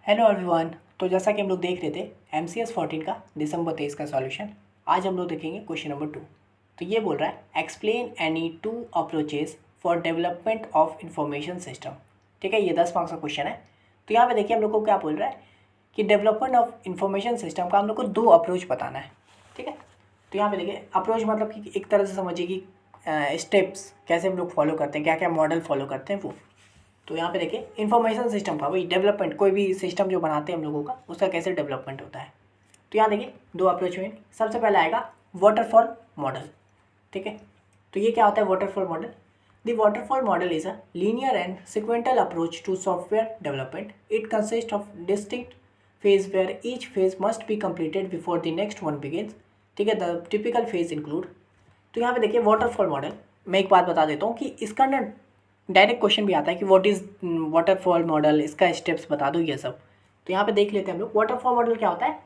Hello everyone. तो जैसा कि हम लोग देख रहे थे MCS 14 का दिसंबर 23 का सॉल्यूशन, आज हम लोग देखेंगे क्वेश्चन नंबर 2। तो ये बोल रहा है explain any two approaches for development of information system. ठीक है, ये 10 मार्क्स का क्वेश्चन है। तो यहाँ पे देखिए हम लोग को क्या बोल रहा है कि डेवलपमेंट ऑफ इंफॉर्मेशन सिस्टम का हम लोग को 2 अप्रोच बताना है। ठीक है, तो यहाँ पे देखिए अप्रोच मतलब कि एक तरह से समझिए कि स्टेप्स कैसे हम लोग फॉलो करते हैं, क्या क्या मॉडल फॉलो करते हैं वो। तो यहाँ पे देखिए इंफॉर्मेशन सिस्टम का वही डेवलपमेंट, कोई भी सिस्टम जो बनाते हैं हम लोगों का, उसका कैसे डेवलपमेंट होता है। तो यहाँ देखिए 2 अप्रोच में सबसे पहले आएगा वाटरफॉल मॉडल। ठीक है, तो ये क्या होता है waterfall model. The waterfall model is a linear and sequential approach to software development. It consist of distinct phase where each phase must be completed before the next one begins. ठीक है, the typical phase include. तो यहाँ पे देखिए waterfall model, मैं एक बात बता देता हूँ कि इसका ना डायरेक्ट क्वेश्चन भी आता है कि व्हाट इज़ वाटरफॉल मॉडल, इसका स्टेप्स बता दो ये सब। तो यहाँ पे देख लेते हैं हम लोग वाटरफॉल मॉडल क्या होता है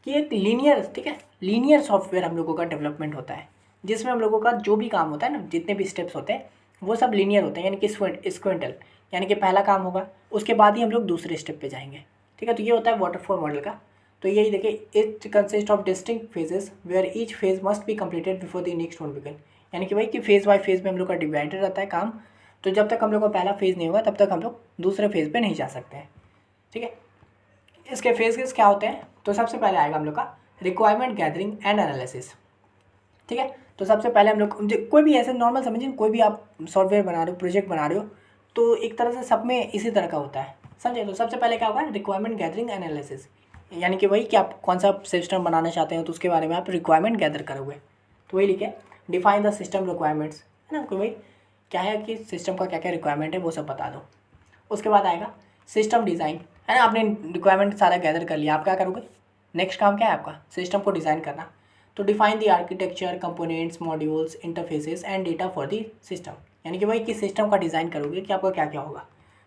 कि एक लीनियर, ठीक है, लीनियर सॉफ्टवेयर हम लोगों का डेवलपमेंट होता है, जिसमें हम लोगों का जो भी काम होता है ना, जितने भी स्टेप्स होते हैं वो सब लीनियर होते हैं, यानी कि स्क्वेंटल, यानी कि पहला काम होगा उसके बाद ही हम लोग दूसरे स्टेप पे जाएंगे। ठीक है, तो ये होता है वाटरफॉल मॉडल का। तो यही देखिए it consist of distinct phases where each phase must be completed before the next one begin. यानी कि भाई कि फेज़ बाय फेज़ में हम लोग का डिवाइडेड रहता है काम। तो जब तक हम लोग का पहला फेज़ नहीं होगा तब तक हम लोग दूसरे फेज़ पे नहीं जा सकते हैं। ठीक है, इसके फेजेस क्या होते हैं। तो सबसे पहले आएगा हम लोग का रिक्वायरमेंट गैदरिंग एंड एनालिसिस। ठीक है, तो सबसे पहले हम लोग कोई भी ऐसे नॉर्मल समझिए, कोई भी आप सॉफ्टवेयर बना रहे हो, प्रोजेक्ट बना रहे हो, तो एक तरह से सब में इसी तरह का होता है, समझे। तो सबसे पहले क्या होगा रिक्वायरमेंट गैदरिंग एनालिसिस, यानी कि वही कि आप कौन सा सिस्टम बनाना चाहते हो तो उसके बारे में आप रिक्वायरमेंट गैदर करोगे। तो वही लिखे डिफाइन द सिस्टम रिक्वायरमेंट्स, है ना, कोई भाई क्या है कि सिस्टम का क्या क्या रिक्वायरमेंट है वो सब बता दो। उसके बाद आएगा सिस्टम डिज़ाइन, है ना, आपने रिक्वायरमेंट सारा गैदर कर लिया, आप क्या करोगे, नेक्स्ट काम क्या है आपका, सिस्टम को डिज़ाइन करना। तो define the architecture, components, modules, interfaces and data for the system, यानी कि वही कि सिस्टम का डिज़ाइन करोगे कि आपका क्या क्या होगा,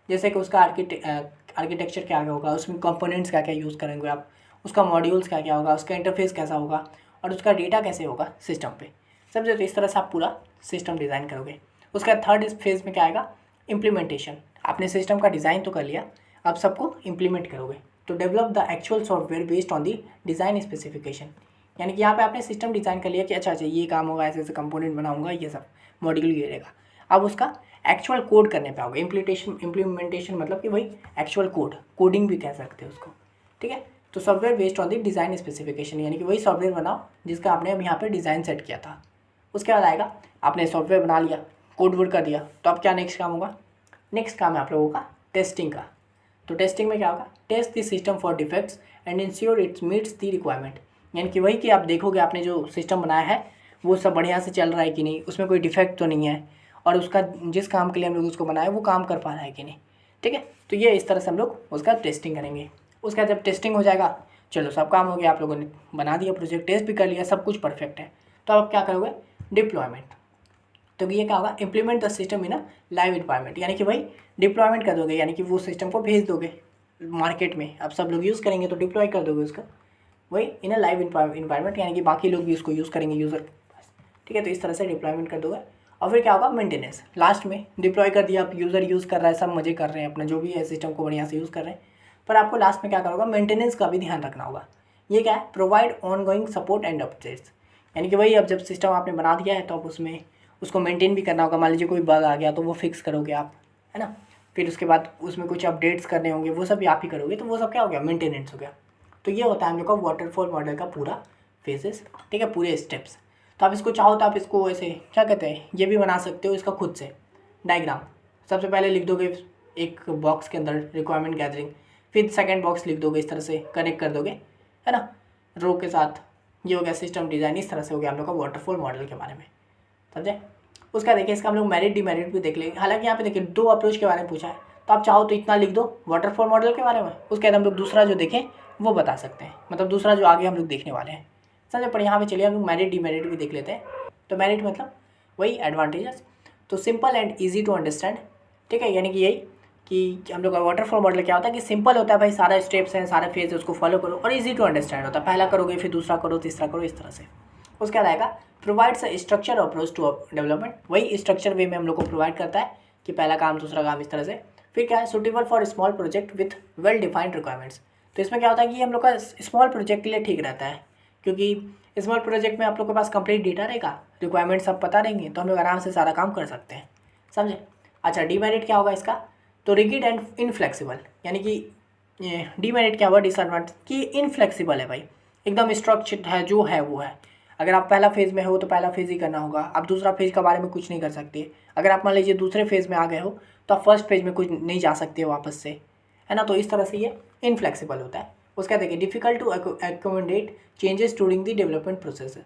जैसे कि उसका आर्किटेक्चर क्या क्या होगा, उसमें कंपोनेंट्स क्या क्या यूज़ करेंगे आप, उसका मॉड्यूल्स क्या क्या होगा, उसका इंटरफेस कैसा होगा और उसका डेटा कैसे होगा सिस्टम पे। समझे, तो इस तरह से आप पूरा सिस्टम डिज़ाइन करोगे। उसका थर्ड फेज़ में क्या आएगा इम्प्लीमेंटेशन। आपने सिस्टम का डिज़ाइन तो कर लिया, अब सबको इम्प्लीमेंट करोगे। तो develop the actual software based on the design specification, यानी कि यहाँ पे आपने सिस्टम डिज़ाइन कर लिया कि अच्छा ये काम होगा, ऐसे ऐसे कंपोनेंट बनाऊंगा, ये सब मॉड्यूल ये रहेगा। अब उसका एक्चुअल कोड करने पे आओगे। इम्प्लीमेंटेशन मतलब कि वही एक्चुअल कोडिंग भी कह सकते हैं उसको। ठीक है, तो software based on the design specification, यानी कि वही सॉफ्टवेयर बनाओ जिसका आपने अब यहाँ पे डिज़ाइन सेट किया था। उसके बाद आएगा आपने सॉफ्टवेयर बना लिया, कोड वोड कर दिया, तो अब क्या नेक्स्ट काम होगा, नेक्स्ट काम है आप लोगों का टेस्टिंग का। तो टेस्टिंग में क्या होगा, test the system for defects and ensure it's meets the requirement, यानी कि वही कि आप देखोगे आपने जो सिस्टम बनाया है वो सब बढ़िया से चल रहा है कि नहीं, उसमें कोई डिफेक्ट तो नहीं है, और उसका जिस काम के लिए हम लोग उसको बनाए वो काम कर पा रहा है कि नहीं। ठीक है, तो ये इस तरह से हम लोग उसका टेस्टिंग करेंगे। उसका जब टेस्टिंग हो जाएगा, चलो सब काम हो गया, आप लोगों ने बना दिया प्रोजेक्ट, टेस्ट भी कर लिया, सब कुछ परफेक्ट है, तो अब क्या करोगे डिप्लॉयमेंट। तो ये क्या होगा implement the system in a live environment, यानी कि भाई डिप्लॉयमेंट कर दोगे, यानी कि वो सिस्टम को भेज दोगे मार्केट में, अब सब लोग यूज़ करेंगे तो डिप्लॉय कर दोगे उसका, वही इन अ लाइव इन्वायरमेंट, यानी कि बाकी लोग भी उसको यूज़ करेंगे यूज़र। ठीक है, तो इस तरह से डिप्लॉयमेंट कर दोगे। और फिर क्या होगा मेंटेनेंस, लास्ट में डिप्लॉय कर दिया, आप यूज़र यूज़ कर रहा है, सब मजे कर रहे हैं अपना जो भी है, सिस्टम को बढ़िया से यूज़ कर रहे हैं, पर आपको लास्ट में क्या करना होगा मेंटेनेंस का भी ध्यान रखना होगा। ये क्या है provide on going support and updates, यानी कि वही अब जब सिस्टम आपने बना दिया है तो अब उसमें उसको मेंटेन भी करना होगा। मान लीजिए कोई बग आ गया तो वो फिक्स करोगे आप, है ना, फिर उसके बाद उसमें कुछ अपडेट्स करने होंगे वो सब भी आप ही करोगे, तो वो सब क्या हो गया मेंटेनेंस हो गया। तो ये होता है हम लोग का वाटरफॉल मॉडल का पूरा फेजेस। ठीक है, पूरे स्टेप्स। तो आप इसको चाहो तो आप इसको ऐसे क्या कहते हैं ये भी बना सकते हो इसका खुद से डायग्राम। सबसे पहले लिख दोगे एक बॉक्स के अंदर रिक्वायरमेंट गैदरिंग, फिर सेकंड बॉक्स लिख दोगे, इस तरह से कनेक्ट कर दोगे, है ना, रो के साथ। ये हो गया सिस्टम डिज़ाइन, इस तरह से हो गया हम लोग का वाटरफॉल मॉडल के बारे में, समझे। उसका देखिए इसका हम लोग मेरिट डिमेरिट भी देख लेंगे। हालांकि यहाँ पे देखिए 2 अप्रोच के बारे में पूछा है, तो आप चाहो तो इतना लिख दो वाटरफॉल मॉडल के बारे में, उसके बाद हम लोग दूसरा जो देखें वो बता सकते हैं, मतलब दूसरा जो आगे हम लोग देखने वाले हैं, समझे। पर यहाँ पे चलिए हम लोग मेरिट डिमेरिट भी देख लेते हैं। तो मेरिट मतलब वही एडवांटेजेस, तो simple and easy to understand. ठीक है, यानी कि यही कि हम लोग का वाटरफॉल मॉडल क्या होता है कि सिंपल होता है भाई, सारा स्टेप्स हैं, सारे फेज उसको फॉलो करो, और ईजी टू अंडरस्टैंड होता है, पहला करोगे फिर दूसरा करो तीसरा करो, इस तरह से। उसके बाद आएगा provides structure approach to development, वही स्ट्रक्चर वे में हम लोग को प्रोवाइड करता है कि पहला काम दूसरा काम इस तरह से। फिर क्या है, suitable for small project with well defined requirements. तो इसमें क्या होता है कि हम लोग का स्मॉल प्रोजेक्ट के लिए ठीक रहता है, क्योंकि स्मॉल प्रोजेक्ट में आप लोग के पास कंप्लीट डेटा रहेगा, रिक्वायरमेंट सब पता रहेंगे, तो हम लोग आराम से सारा काम कर सकते हैं, समझे। अच्छा, डीमेरिट क्या होगा इसका, तो रिगिड एंड इनफ्लेक्सिबल, यानी कि डीमेरिट क्या हुआ, डिसएडवांटेज कि इनफ्लेक्सिबल है भाई, एकदम स्ट्रक्चर्ड है, जो है वो है। अगर आप पहला फेज़ में हो तो पहला फेज़ ही करना होगा, आप दूसरा फेज़ के बारे में कुछ नहीं कर सकते। अगर आप मान लीजिए दूसरे फेज़ में आ गए हो तो आप फर्स्ट फेज़ में कुछ नहीं जा सकते हो वापस से, है ना। तो इस तरह से ये इनफ्लेक्सिबल होता है। उसका देखिए difficult to accommodate changes during the development process,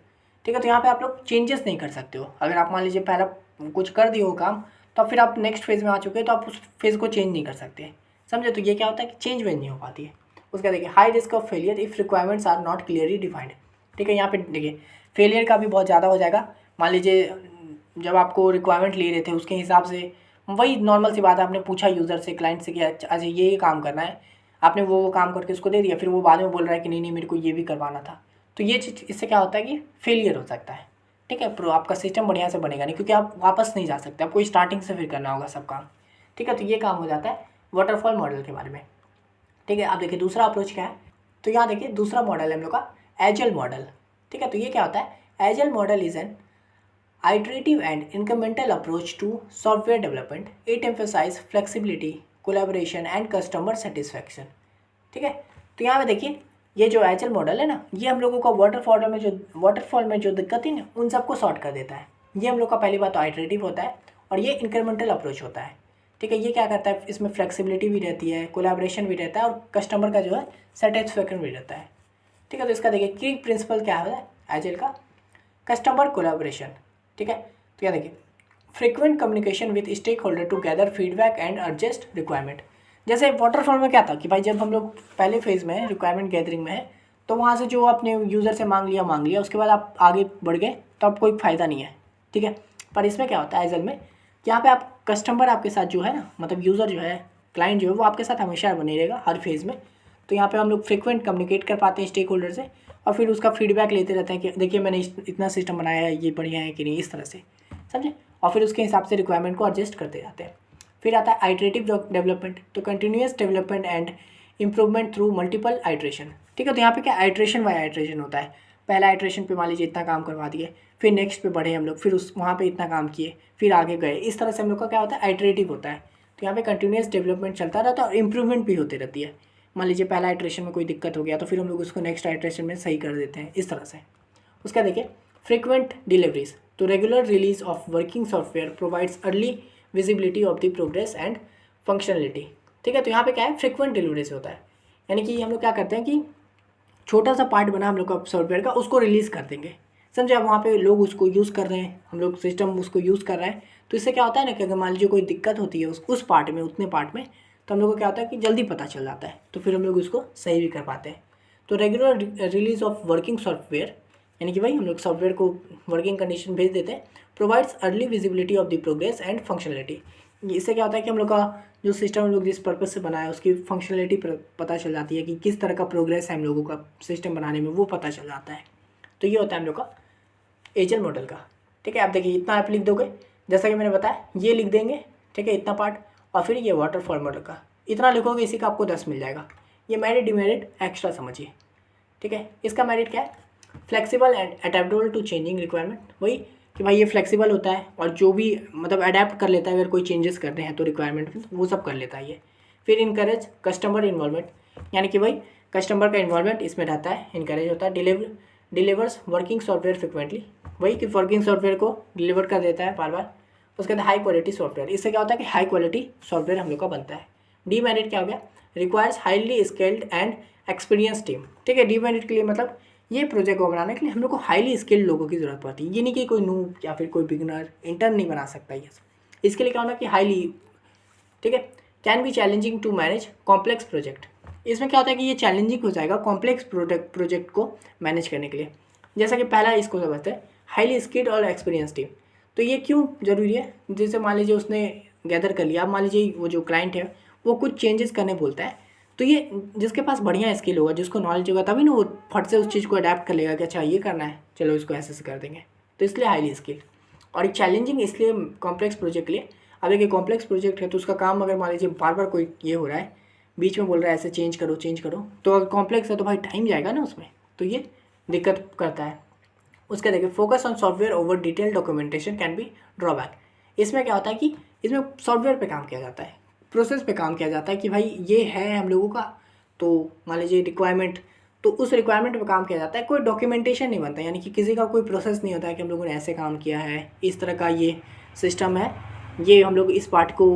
ठीक है। तो यहाँ पे आप लोग चेंजेस नहीं कर सकते हो। अगर आप मान लीजिए पहला कुछ कर दिए हो काम, तो फिर आप नेक्स्ट फेज़ में आ चुके हो तो आप उस फेज़ को चेंज नहीं कर सकते, समझे। तो ये क्या होता है कि चेंज वेंज नहीं हो पाती है। उसका देखिए high risk of failure if requirements are not clearly defined, ठीक है। यहाँ पे देखिए फेलियर का भी बहुत ज़्यादा हो जाएगा। मान लीजिए जब आपको रिक्वायरमेंट ले रहे थे उसके हिसाब से, वही नॉर्मल सी बात है, आपने पूछा यूज़र से, क्लाइंट से कि अच्छा ये काम करना है, आपने वो काम करके उसको दे दिया, फिर वो बाद में बोल रहा है कि नहीं नहीं मेरे को ये भी करवाना था। तो ये चीज़, इससे क्या होता है कि फेलियर हो सकता है, ठीक है। प्रो आपका सिस्टम बढ़िया से बनेगा नहीं, क्योंकि आप वापस नहीं जा सकते, आपको स्टार्टिंग से फिर करना होगा सब काम, ठीक है। तो ये काम हो जाता है वाटरफॉल मॉडल के बारे में, ठीक है। आप देखिए दूसरा अप्रोच क्या है, तो यहाँ देखिए दूसरा मॉडल है हम लोग का एजाइल मॉडल, ठीक है। तो ये क्या होता है, agile model is an iterative and incremental approach to software development. It emphasizes flexibility, collaboration and customer satisfaction, ठीक है। तो यहाँ पे देखिए ये जो एजाइल मॉडल है ना, ये हम लोगों का वाटरफॉल में जो दिक्कत थी ना, उन सबको सॉर्ट कर देता है। ये हम लोग का पहली बात तो आइटरेटिव होता है और ये इंक्रीमेंटल अप्रोच होता है, ठीक है। ये क्या करता है, इसमें फ्लेक्सिबिलिटी भी रहती है, कोलैबोरेशन भी रहता है और कस्टमर का जो है सेटिस्फैक्शन भी रहता है, ठीक है। तो इसका देखिए की प्रिंसिपल क्या है एजाइल का, कस्टमर कोलैबोरेशन, ठीक है। तो क्या देखिए frequent communication with stake holder to gather feedback and adjust requirement. जैसे वाटरफॉल में क्या था कि भाई जब हम लोग पहले फेज़ में है, रिक्वायरमेंट गैदरिंग में है, तो वहाँ से जो आपने यूज़र से मांग लिया, उसके बाद आप आगे बढ़ गए तो आपको कोई फ़ायदा नहीं है, ठीक है। पर इसमें क्या होता है एजाइल में, यहाँ पे आप कस्टमर आपके साथ जो है ना, मतलब यूज़र जो है, क्लाइंट जो है, वो आपके साथ हमेशा बने रहेगा हर फेज़ में। तो यहाँ पे हम लोग फ्रीक्वेंट कम्युनिकेट कर पाते हैं स्टेक होल्डर से और फिर उसका फीडबैक लेते रहते हैं कि देखिए मैंने इतना सिस्टम बनाया है, ये बढ़िया है कि नहीं, इस तरह से, समझे। और फिर उसके हिसाब से रिक्वायरमेंट को एडजस्ट करते जाते हैं। फिर आता है आइटरेटिव डेवलपमेंट, तो continuous development and improvement through multiple iteration, ठीक है। तो यहाँ पे क्या आइट्रेशन बाय आइट्रेशन होता है, पहला आइट्रेशन पे मान लीजिए इतना काम करवा दिए, फिर नेक्स्ट पे बढ़े हम लोग, फिर उस वहाँ पे इतना काम किए, फिर आगे गए, इस तरह से हम लोग का क्या होता है आइटरेटिव होता है। तो यहाँ पे कंटिन्यूस डेवलपमेंट चलता रहता है और इम्प्रूवमेंट भी होती रहती है। मान लीजिए पहला आइट्रेशन में कोई दिक्कत हो गया तो फिर हम लोग उसको नेक्स्ट आइट्रेशन में सही कर देते हैं, इस तरह से। उसका देखिए फ्रीक्वेंट डिलीवरीज, तो regular release of working software provides early visibility of the progress and functionality, ठीक है। तो यहाँ पे क्या है फ्रीक्वेंट डिलीवरीज होता है, यानी कि हम लोग क्या करते हैं कि छोटा सा पार्ट बना हम लोग का सॉफ्टवेयर का, उसको रिलीज़ कर देंगे, समझे। अब वहाँ पे लोग उसको यूज़ कर रहे हैं, हम लोग सिस्टम उसको यूज़ कर रहे हैं, तो इससे क्या होता है ना कि अगर मान लीजिए कोई दिक्कत होती है उस पार्ट में, उतने पार्ट में, तो हम लोग को क्या होता है कि जल्दी पता चल जाता है, तो फिर हम लोग उसको सही भी कर पाते हैं। तो regular release of working software, यानी कि भाई हम लोग सॉफ्टवेयर को वर्किंग कंडीशन भेज देते हैं, provides early visibility of the progress and functionality. इससे क्या होता है कि हम लोग का जो सिस्टम हम लोग जिस पर्पज़ से बनाया है उसकी फंक्शनलिटी पता चल जाती है कि किस तरह का प्रोग्रेस है हम लोगों का सिस्टम बनाने में, वो पता चल जाता है। तो ये होता है हम लोग का एजाइल मॉडल का, ठीक है। आप देखिए इतना आप लिख दोगे, जैसा कि मैंने बताया ये लिख देंगे, ठीक है, इतना पार्ट, और फिर ये वाटरफॉल मॉडल का इतना लिखोगे, इसी का आपको 10 मिल जाएगा। ये मेरिट डिमेरिट एक्स्ट्रा समझिए, ठीक है। इसका मेरिट क्या है, flexible and adaptable to changing requirement, वही कि भाई ये फ्लेक्सिबल होता है और जो भी मतलब अडेप्ट कर लेता है, अगर कोई चेंजेस करने हैं तो रिक्वायरमेंट में वो सब कर लेता है ये। फिर इनकरेज कस्टमर इन्वॉल्वमेंट, यानी कि भाई कस्टमर का इन्वॉल्वमेंट इसमें रहता है, इनकरेज होता है। डिलीवर्स वर्किंग सॉफ्टवेयर फ्रिक्वेंटली, वही कि वर्किंग सॉफ्टवेयर को डिलीवर कर देता है बार बार। उसके बाद हाई क्वालिटी सॉफ्टवेयर, इससे क्या होता है कि हाई क्वालिटी सॉफ्टवेयर हम लोग का बनता है। डीमेरिट क्या हो गया, requires highly skilled and experience team, ठीक है। डीमेरिट के लिए मतलब ये प्रोजेक्ट को बनाने के लिए हम लोग को हाईली स्किल्ड लोगों की ज़रूरत पड़ती है, ये नहीं कि कोई नूब या फिर कोई बिगनर इंटर्न नहीं बना सकता ये सब। इसके लिए क्या होना कि हाईली, ठीक है। Can be challenging to manage complex project, इसमें क्या होता है कि ये चैलेंजिंग हो जाएगा कॉम्प्लेक्स प्रोजेक्ट को मैनेज करने के लिए। जैसा कि पहला इसको समझते हैं हाईली स्किल्ड और एक्सपीरियंस टीम, तो ये क्यों ज़रूरी है, जैसे मान लीजिए उसने गैदर कर लिया, अब मान लीजिए वो जो क्लाइंट है वो कुछ चेंजेस करने बोलता है, तो ये जिसके पास बढ़िया स्किल होगा, जिसको नॉलेज होगा, तभी ना वो फट से उस चीज़ को अडेप्ट कर लेगा कि अच्छा ये करना है, चलो इसको ऐसे कर देंगे। तो इसलिए हाईली स्किल और एक चैलेंजिंग, इसलिए कॉम्प्लेक्स प्रोजेक्ट के लिए अब देखिए कॉम्प्लेक्स प्रोजेक्ट है तो उसका काम अगर मान लीजिए बार बार कोई ये हो रहा है, बीच में बोल रहा है ऐसे चेंज करो, तो अगर कॉम्प्लेक्स है तो भाई टाइम जाएगा ना उसमें, तो ये दिक्कत करता है। उसका देखिए focus on software over detail documentation can be drawback. इसमें क्या होता है कि इसमें सॉफ्टवेयर पे काम किया जाता है, प्रोसेस पे काम किया जाता है कि भाई ये है हम लोगों का, तो मान लीजिए रिक्वायरमेंट, तो उस रिक्वायरमेंट पे काम किया जाता है, कोई डॉक्यूमेंटेशन नहीं बनता, यानी कि किसी का कोई प्रोसेस नहीं होता है कि हम लोगों ने ऐसे काम किया है, इस तरह का ये सिस्टम है, ये हम लोग इस पार्ट को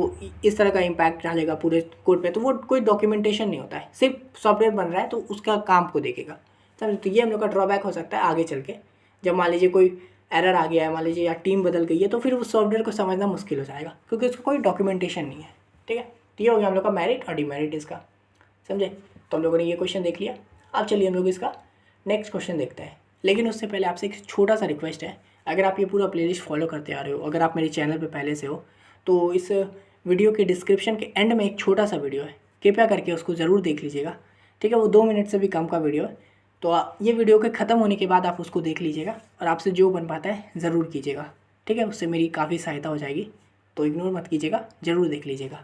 इस तरह का इम्पैक्ट डालेगा पूरे कोड पे, तो वो कोई डॉक्यूमेंटेशन नहीं होता है, सिर्फ सॉफ्टवेयर बन रहा है तो उसका काम को देखेगा। तो ये हम लोग का ड्रॉबैक हो सकता है आगे चल के, जब मान लीजिए कोई एरर आ गया है, मान लीजिए या टीम बदल गई है, तो फिर उस सॉफ्टवेयर को समझना मुश्किल हो जाएगा क्योंकि उसका कोई डॉक्यूमेंटेशन नहीं है। ठीक है, तो ये हो गया हम लोग का मेरिट और डिमेरिट इसका, समझे। तो हम लोगों ने ये क्वेश्चन देख लिया। अब चलिए हम लोग इसका नेक्स्ट क्वेश्चन देखते हैं, लेकिन उससे पहले आपसे एक छोटा सा रिक्वेस्ट है, अगर आप ये पूरा प्लेलिस्ट फॉलो करते आ रहे हो, अगर आप मेरे चैनल पर पहले से हो, तो इस वीडियो के डिस्क्रिप्शन के एंड में एक छोटा सा वीडियो है, कृपया करके उसको ज़रूर देख लीजिएगा। ठीक है, वो 2 मिनट से भी कम का वीडियो है, तो ये वीडियो के ख़त्म होने के बाद आप उसको देख लीजिएगा और आपसे जो बन पाता है ज़रूर कीजिएगा। ठीक है, उससे मेरी काफ़ी सहायता हो जाएगी, तो इग्नोर मत कीजिएगा, ज़रूर देख लीजिएगा।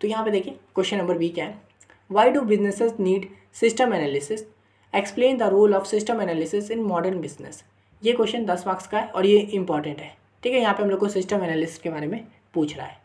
तो यहाँ पे देखिए क्वेश्चन नंबर बी क्या है, why do businesses need system analysis, explain the role of system analysis in modern business. ये क्वेश्चन 10 मार्क्स का है और ये इंपॉर्टेंट है। ठीक है, यहाँ पे हम लोग को सिस्टम एनालिसिस के बारे में पूछ रहा है।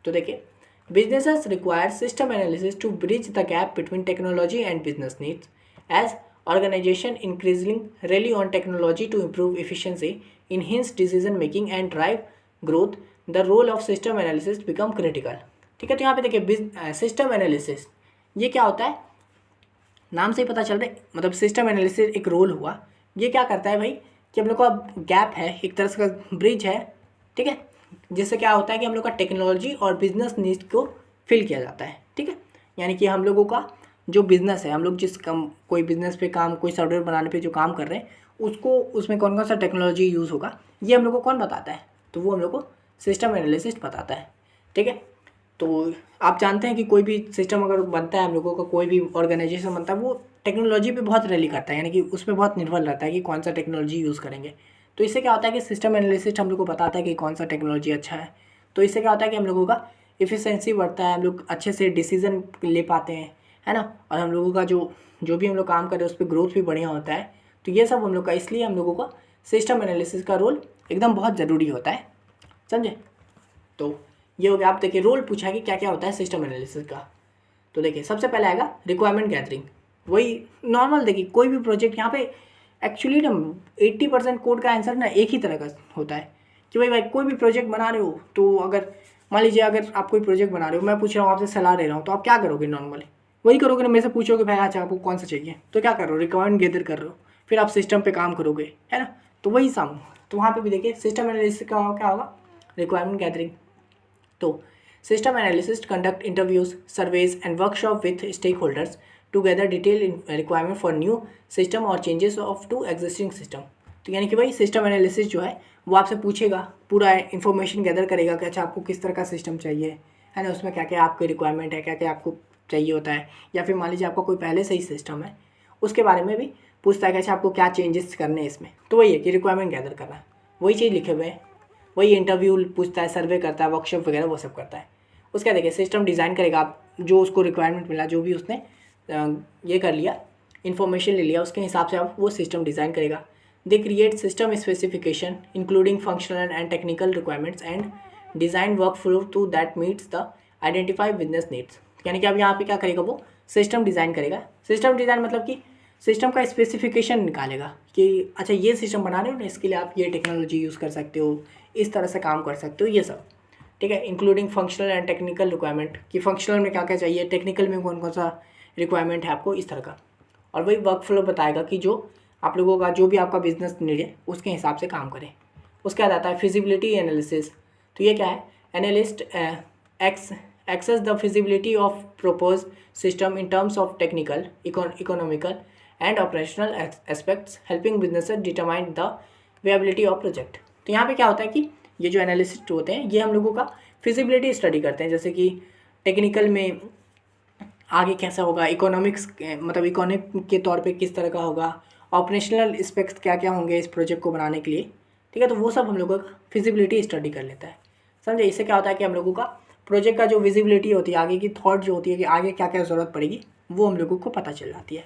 तो देखिए, businesses require system analysis to bridge the gap between technology and business needs as organization increasingly rely on technology to improve efficiency, enhance decision making and drive growth, the role of system analysis become critical। ठीक है, तो यहाँ पे देखिए system analysis ये क्या होता है, नाम से ही पता चल रहा है, मतलब सिस्टम एनालिसिस एक रोल हुआ। ये क्या करता है भाई कि हम लोग का गैप है, एक तरह से ब्रिज है, ठीक है, जिससे क्या होता है कि हम लोग का टेक्नोलॉजी और बिजनेस नीड्स को फिल किया जाता है। ठीक है, यानी कि हम लोगों का जो बिज़नेस है, हम लोग जिस कोई बिज़नेस पे काम, कोई सॉफ्टवेयर बनाने पे जो काम कर रहे हैं, उसको उसमें कौन कौन सा टेक्नोलॉजी यूज़ होगा, ये हम लोग को कौन बताता है, तो वो हम लोग को सिस्टम एनालिसिस बताता है। ठीक है, तो आप जानते हैं कि कोई भी सिस्टम अगर बनता है, हम लोगों का कोई भी ऑर्गेनाइजेशन बनता है, वो टेक्नोलॉजी पे बहुत रैली करता है, यानी कि उस पर बहुत निर्भर रहता है कि कौन सा टेक्नोलॉजी यूज़ करेंगे। तो इससे क्या होता है कि सिस्टम एनालिसिस हम लोग को बताता है कि कौन सा टेक्नोलॉजी अच्छा है। तो इससे क्या होता है कि हम लोगों का इफ़िशेंसी बढ़ता है, हम लोग अच्छे से डिसीजन ले पाते हैं, है ना, और हम लोगों का जो भी हम लोग काम कर रहे हैं उस पर ग्रोथ भी बढ़िया होता है। तो ये सब हम लोग का, इसलिए हम लोगों का सिस्टम एनालिसिस का रोल एकदम बहुत ज़रूरी होता है, समझे। तो ये हो गया। आप देखिए रोल पूछा है कि क्या क्या होता है सिस्टम एनालिसिस का। तो देखिए सबसे पहले आएगा रिक्वायरमेंट गैदरिंग, वही नॉर्मल। देखिए कोई भी प्रोजेक्ट यहाँ पे एक्चुअली ना 80% कोड का आंसर ना एक ही तरह का होता है कि भाई कोई भी प्रोजेक्ट बना रहे हो, तो अगर मान लीजिए अगर आप कोई प्रोजेक्ट बना रहे हो, मैं पूछ रहा हूँ आपसे सलाह ले रहा हूँ, तो आप क्या करोगे, नॉर्मली वही करोगे ना, मेरे से पूछोगे भाई अच्छा आपको कौन सा चाहिए, तो क्या कर रहे हो, रिक्वायरमेंट गैदर कर रहे हो, फिर आप सिस्टम पे काम करोगे, है ना। तो वही सम, तो वहाँ पे भी देखिए सिस्टम एनालिसिस का क्या होगा, रिक्वायरमेंट गैदरिंग। तो system analysis conduct interviews, surveys and workshop with stakeholders to gather detail requirement for new system और changes of to existing system. तो यानी कि भाई सिस्टम एनालिसिस जो है वो आपसे पूछेगा, पूरा इन्फॉर्मेशन गैदर करेगा कि अच्छा आपको किस तरह का सिस्टम चाहिए, है ना, उसमें क्या क्या आपकी रिक्वायरमेंट है, क्या क्या आपको चाहिए होता है, या फिर मान लीजिए आपका कोई पहले से ही सिस्टम है उसके बारे में भी पूछता है कि अच्छा आपको क्या चेंजेस करने हैं इसमें। तो वही है कि रिक्वायरमेंट गैदर करना, वही चीज़ लिखे हुए हैं, वही इंटरव्यू पूछता है, सर्वे करता है, वर्कशॉप वगैरह वो सब करता है। उसका देखिए सिस्टम डिज़ाइन करेगा, आप जो उसको रिक्वायरमेंट मिला, जो भी उसने ये कर लिया, इन्फॉर्मेशन ले लिया, उसके हिसाब से आप वो सिस्टम डिज़ाइन करेगा। They create system specification including functional and technical requirements and design work flow to that meets the identified business needs. यानी कि अब यहाँ पे क्या करेगा, वो सिस्टम डिज़ाइन करेगा। सिस्टम डिज़ाइन मतलब कि सिस्टम का स्पेसिफिकेशन निकालेगा कि अच्छा ये सिस्टम बना रहे हो ना, इसके लिए आप ये टेक्नोलॉजी यूज़ कर सकते हो, इस तरह से काम कर सकते हो, ये सब। ठीक है, including functional and technical requirement, कि फंक्शनल में क्या क्या चाहिए, टेक्निकल में कौन कौन सा रिक्वायरमेंट है आपको, इस तरह का। और वही वर्क फ्लो बताएगा कि जो आप लोगों का जो भी आपका बिजनेस नीड है उसके हिसाब से काम करें। उसके बाद आता है फिजिबिलिटी एनालिसिस। तो ये क्या है, analyst access the feasibility of proposed system in terms of technical, economical and operational aspects, helping businesses determine the viability of project। तो यहाँ पे क्या होता है कि ये जो एनालिस्ट होते हैं ये हम लोगों का फिजिबिलिटी स्टडी करते हैं, जैसे कि टेक्निकल में आगे कैसा होगा, इकोनॉमिक्स मतलब इकोनॉमिक के तौर पे किस तरह का होगा, ऑपरेशनल एस्पेक्ट्स क्या क्या होंगे इस प्रोजेक्ट को बनाने के लिए। ठीक है, तो वो सब हम लोगों का फिजिबिलिटी स्टडी कर लेता है, समझे। इससे क्या होता है कि हम लोगों का प्रोजेक्ट का जो विजिबिलिटी होती है, आगे की थॉट जो होती है कि आगे क्या क्या ज़रूरत पड़ेगी, वो हम लोगों को पता चल जाती है।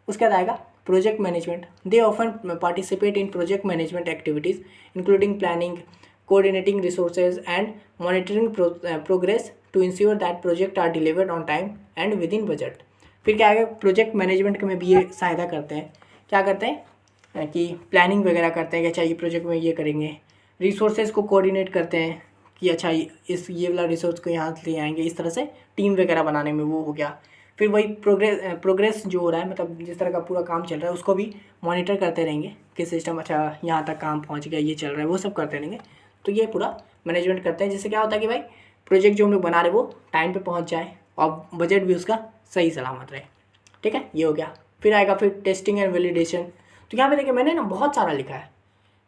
उसके बाद आएगा project management. They often participate in project management activities including planning, coordinating resources and monitoring progress to ensure that project are delivered on time and within budget। फिर क्या है, प्रोजेक्ट मैनेजमेंट में भी ये सहायता करते हैं। क्या करते हैं कि प्लानिंग वगैरह करते हैं कि अच्छा ये प्रोजेक्ट में ये करेंगे, रिसोर्सेज को कोऑर्डिनेट करते हैं कि अच्छा इस ये वाला रिसोर्स को यहाँ ले आएंगे, इस तरह से टीम वगैरह बनाने में वो हो गया। फिर वही प्रोग्रेस जो हो रहा है, मतलब जिस तरह का पूरा काम चल रहा है उसको भी मॉनिटर करते रहेंगे कि सिस्टम अच्छा यहाँ तक काम पहुँच गया, ये चल रहा है, वो सब करते रहेंगे। तो ये पूरा मैनेजमेंट करते हैं, जिससे क्या होता है कि भाई प्रोजेक्ट जो हम लोग बना रहे वो टाइम पे पहुंच जाए और बजट भी उसका सही सलामत रहे। ठीक है, ये हो गया। फिर आएगा फिर टेस्टिंग एंड वैलिडेशन। तो यहाँ पे देखिए मैंने ना बहुत सारा लिखा है,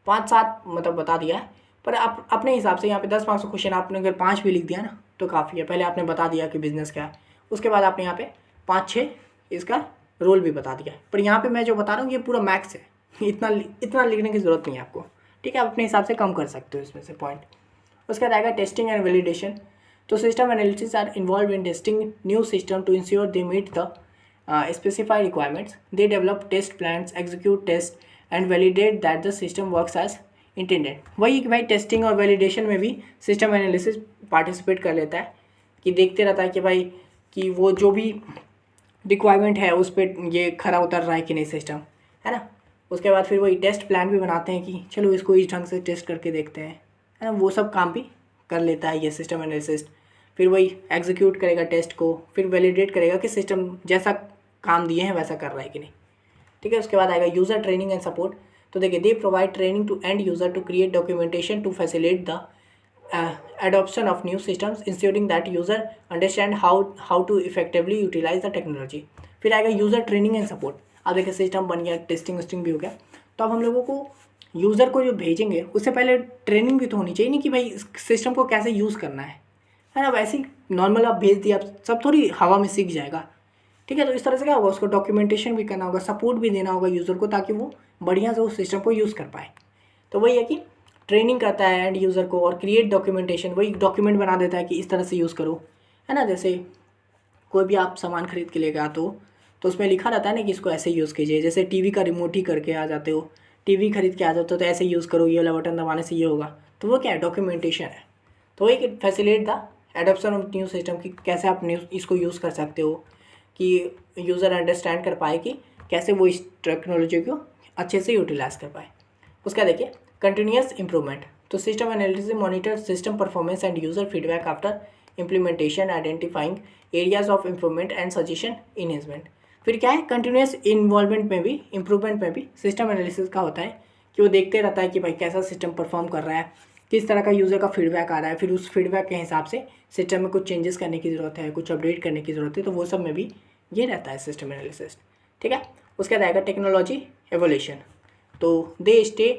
5-7 मतलब बता दिया है, पर आप अपने हिसाब से यहाँ पे 10 मार्क्स का क्वेश्चन आपने अगर 5 भी लिख दिया ना तो काफ़ी है। पहले आपने बता दिया कि बिज़नेस क्या है, उसके बाद आपने यहाँ पे 5-6 इसका रोल भी बता दिया। पर यहाँ पे मैं जो बता रहा हूँ ये पूरा मैक्स है, इतना लिखने की ज़रूरत नहीं है आपको। ठीक है, आप अपने हिसाब से कम कर सकते हो इसमें से पॉइंट। उसके बाद आएगा टेस्टिंग एंड वैलिडेशन। तो system analysis are involve in testing new system to ensure they meet the specified requirements. They develop test plans, execute test and validate that the system works as intended. वही कि भाई testing और validation में भी system analysis participate कर लेता है, कि देखते रहता है कि भाई कि वो जो भी रिक्वायरमेंट है उस पर ये खरा उतर रहा है कि नहीं सिस्टम, है ना। उसके बाद फिर वही टेस्ट प्लान भी बनाते हैं कि चलो इसको इस ढंग से टेस्ट करके देखते हैं, है ना। वो सब काम भी कर लेता है ये सिस्टम एनालिसिस्ट। फिर वही एग्जीक्यूट करेगा टेस्ट को, फिर वैलिडेट करेगा कि सिस्टम जैसा काम दिए हैं वैसा कर रहा है कि नहीं। ठीक है, उसके बाद आएगा यूज़र ट्रेनिंग एंड सपोर्ट। तो देखिए they provide training to end user to create documentation to facilitate the adoption of new systems, ensuring that user understand how to effectively utilize the technology। फिर आएगा यूज़र ट्रेनिंग एंड सपोर्ट। अब देखिए system बन गया, testing wasting भी हो गया, तो अब हम लोगों को यूज़र को जो भेजेंगे उससे पहले ट्रेनिंग भी तो होनी चाहिए, नहीं कि भाई सिस्टम को कैसे यूज़ करना है ना। वैसे ही नॉर्मल आप भेज दिया, आप सब थोड़ी हवा में सीख जाएगा। ठीक है, तो इस तरह से क्या होगा, उसको डॉक्यूमेंटेशन भी करना होगा, सपोर्ट भी देना होगा यूज़र को, ताकि वो बढ़िया से उस सिस्टम को यूज़ कर पाए। तो वही है कि ट्रेनिंग करता है एंड यूज़र को, और क्रिएट डॉक्यूमेंटेशन, वही डॉक्यूमेंट बना देता है कि इस तरह से यूज़ करो, है ना। जैसे कोई भी आप सामान खरीद के लेगा तो उसमें लिखा रहता है ना कि इसको ऐसे यूज़ कीजिए। जैसे टीवी का रिमोट ही करके आ जाते हो, टीवी खरीद के आ जाते हो तो ऐसे यूज़ करो, ये वाला बटन दबाने से ये होगा। तो वो क्या है, डॉक्यूमेंटेशन है। तो वही कि facilitate the adoption of new system, की कैसे आप इसको यूज़ कर सकते हो कि यूज़र अंडरस्टैंड कर पाए कि कैसे वो इस टेक्नोलॉजी को अच्छे से यूटिलाइज कर पाए। उसका देखिए कंटिन्यूस इंप्रूवमेंट। तो system analysis monitor system performance end user feedback after implementation, identifying areas of improvement and suggestion enhancement. फिर क्या है, कंटिन्यूस इन्वॉल्वमेंट में भी, इम्प्रूवमेंट में भी सिस्टम एनालिसिस का होता है कि वो देखते रहता है कि भाई कैसा सिस्टम परफॉर्म कर रहा है, किस तरह का यूज़र का फीडबैक आ रहा है, फिर उस फीडबैक के हिसाब से सिस्टम में कुछ चेंजेस करने की ज़रूरत है, कुछ अपडेट करने की ज़रूरत है। तो वो सब में भी ये रहता है सिस्टम एनालिसिस। ठीक है, उसके बाद आएगा टेक्नोलॉजी एवोल्यूशन। तो they stay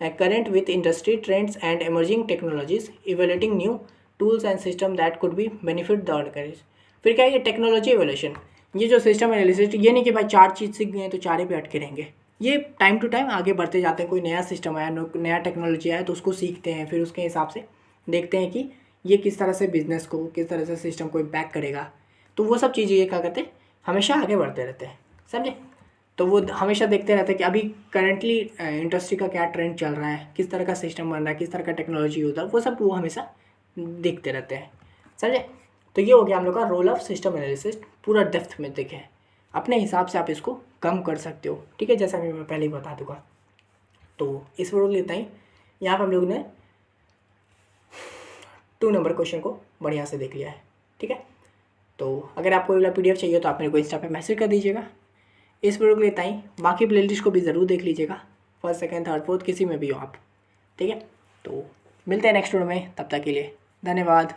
current with industry trends and emerging technologies, evaluating new tools and system that could be benefit the organization। फिर क्या है, ये टेक्नोलॉजी एवोल्यूशन, ये जो सिस्टम एनालिसिस, ये नहीं कि भाई 4 चीज़ सीख गए तो 4 ही पे अटके रहेंगे। ये टाइम टू टाइम आगे बढ़ते जाते हैं। कोई नया सिस्टम आया, नया टेक्नोलॉजी आया तो उसको सीखते हैं, फिर उसके हिसाब से देखते हैं कि ये किस तरह से बिजनेस को, किस तरह से सिस्टम को इम्पैक्ट करेगा। तो वो सब चीज़ें ये क्या करते हैं, हमेशा आगे बढ़ते रहते हैं, समझे। तो वो हमेशा देखते रहते हैं कि अभी करंटली इंडस्ट्री का क्या ट्रेंड चल रहा है, किस तरह का सिस्टम बन रहा है, किस तरह का टेक्नोलॉजी होता है, वो सब वो हमेशा देखते रहते हैं, समझे। तो ये हो गया हम लोग का रोल ऑफ सिस्टम एनालिसिस, पूरा डेप्थ में देखें। अपने हिसाब से आप इसको कम कर सकते हो, ठीक है, जैसा कि मैं पहले ही बता दूँगा। तो इस वीडियो के लिए इतना ही। यहाँ पर हम लोग ने 2 नंबर क्वेश्चन को बढ़िया से देख लिया है, ठीक है। तो अगर आपको ये PDF चाहिए तो आप मेरे को इंस्टा पे मैसेज कर दीजिएगा। इस वीडियो के लिए इतना ही। बाकी प्लेलिस्ट को भी ज़रूर देख लीजिएगा, 1st, 2nd, 3rd, 4th किसी में भी हो आप, ठीक है। तो मिलते हैं नेक्स्ट वीडियो में, तब तक के लिए धन्यवाद।